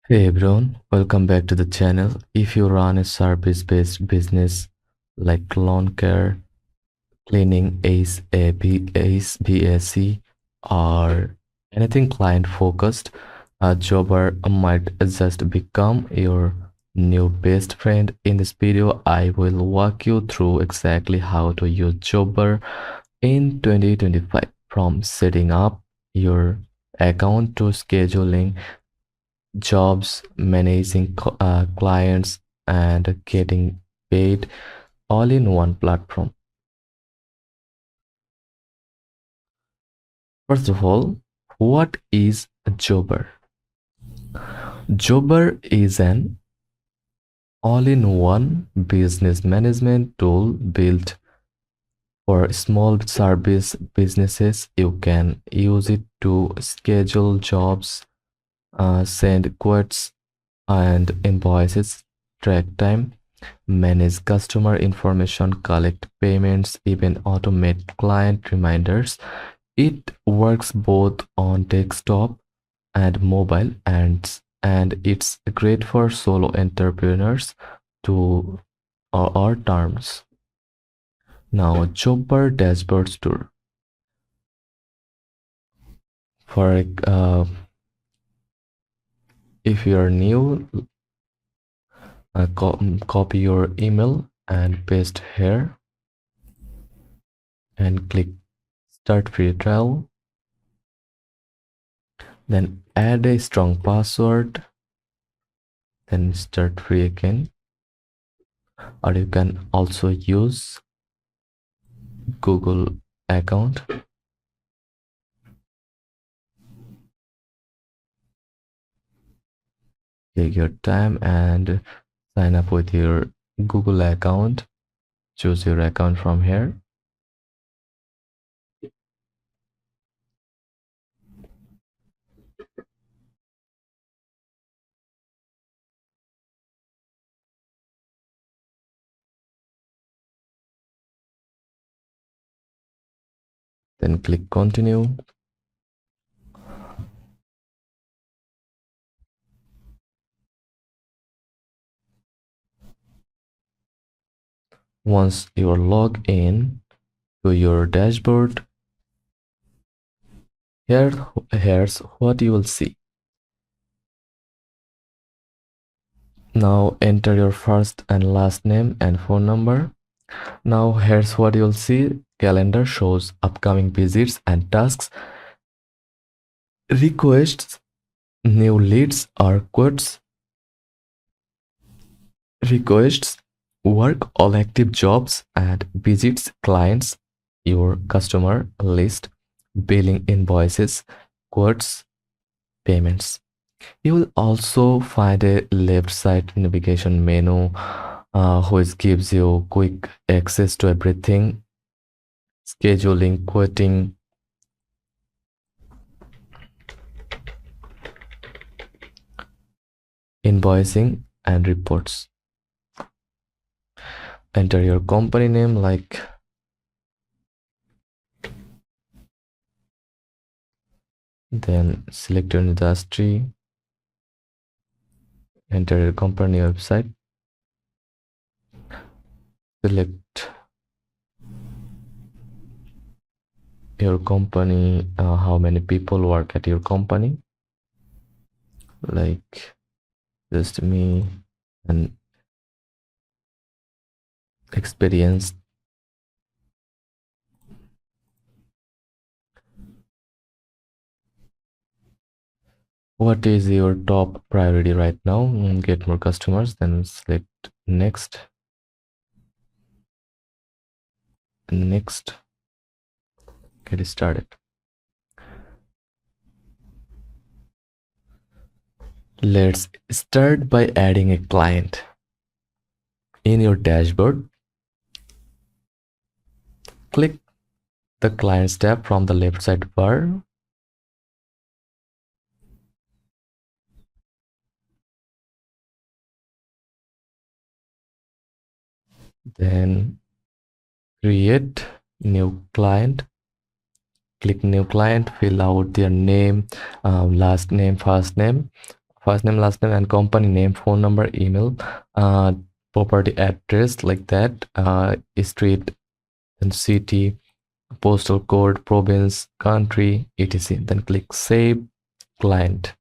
Hey everyone, welcome back to the channel. If you run a service-based business like lawn care, cleaning, ACE, or anything client-focused, a jobber might just become your new best friend. In this video, I will walk you through exactly how to use jobber in 2025, from setting up your account to scheduling jobs, managing clients, and getting paid all in one platform. First of all, what is a jobber? Jobber is an all-in-one business management tool built for small service businesses. You can use it to schedule jobs, send quotes and invoices, track time, manage customer information, collect payments, even automate client reminders. It works both on desktop and mobile, and it's great for solo entrepreneurs to or terms. Now, Jobber dashboards tour. For if you are new, copy your email and paste here and click start free trial. Then add a strong password, then start free again. Or you can also use Google account. Take your time and sign up with your Google account. Choose your account from here. Then click continue. Once you're logged in to your dashboard, here's what you will see. Now enter your first and last name and phone number. Now here's what you'll see. Calendar shows upcoming visits and tasks. Requests, new leads or quotes. Requests, work all active jobs and visits, clients, your customer list, billing, invoices, quotes, payments. You will also find a left side navigation menu, which gives you quick access to everything: scheduling, quoting, invoicing, and reports. Enter your company name, like then select your industry, enter your company website, select your company, how many people work at your company, like just me, and experience. What is your top priority right now? Get more customers. Then select next, next, get started. Let's start by adding a client. In your dashboard, click the clients tab from the left side bar. Then create new client. Click new client, fill out their name, last name, first name, first name, last name, and company name, phone number, email, uh, property address like that, street and city, postal code, province, country, etc. Then click save client.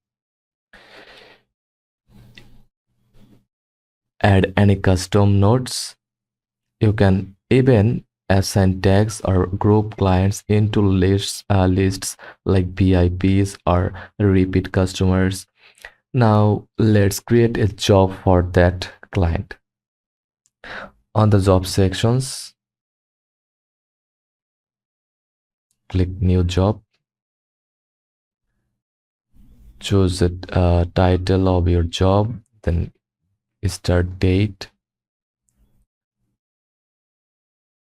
Add any custom notes. You can even assign tags or group clients into lists like VIPs or repeat customers. Now let's create a job for that client. On the job sections, click new job. Choose the title of your job, then start date,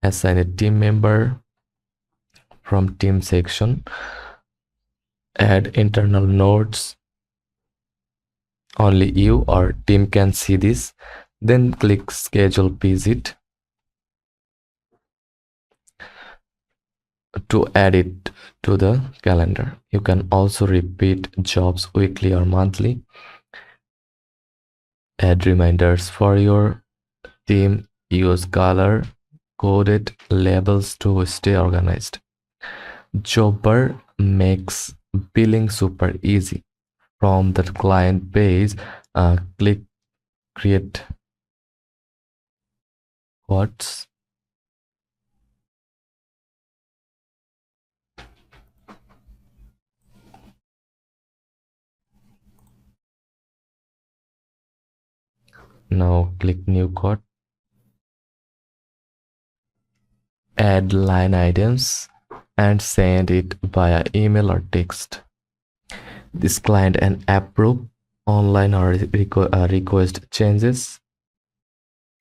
assign a team member from team section, add internal notes. Only you or team can see this. Then click schedule visit to add it to the calendar. You can also repeat jobs weekly or monthly. Add reminders for your team. Use color coded labels to stay organized. Jobber makes billing super easy. From the client page, click create quotes. Now click new quote. Add line items and send it via email or text. This client and approve online or request changes.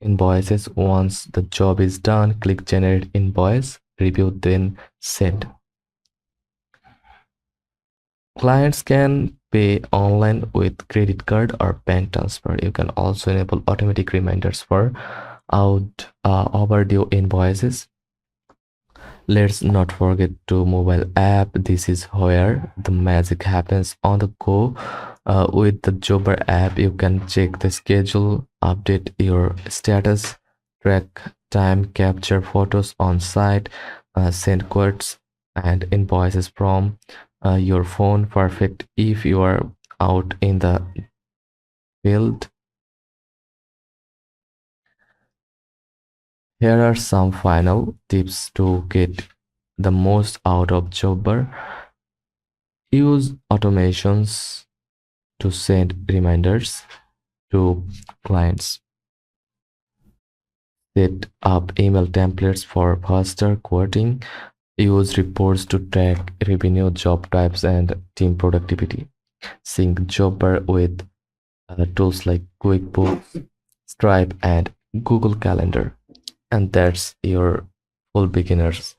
Invoices. Once the job is done, click generate invoice, review, then send. Clients can pay online with credit card or bank transfer. You can also enable automatic reminders for overdue invoices. Let's not forget to mobile app. This is where the magic happens on the go. With the Jobber app, you can check the schedule, update your status, track time, capture photos on site, send quotes and invoices from your phone. Perfect if you are out in the field. Here are some final tips to get the most out of Jobber. Use automations to send reminders to clients. Set up email templates for faster quoting. Use reports to track revenue, job types, and team productivity. Sync Jobber with tools like QuickBooks, Stripe, and Google Calendar. And that's your full beginner's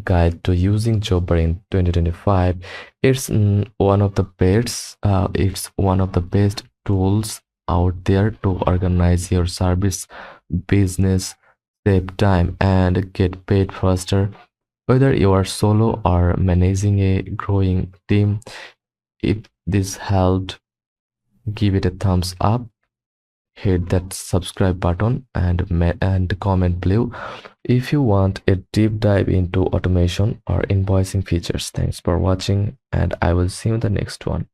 guide to using Jobber in 2025. It's one of the best. It's one of the best tools out there to organize your service business, save time, and get paid faster. Whether you are solo or managing a growing team, if this helped, give it a thumbs up, hit that subscribe button, and comment below if you want a deep dive into automation or invoicing features. Thanks for watching, and I will see you in the next one.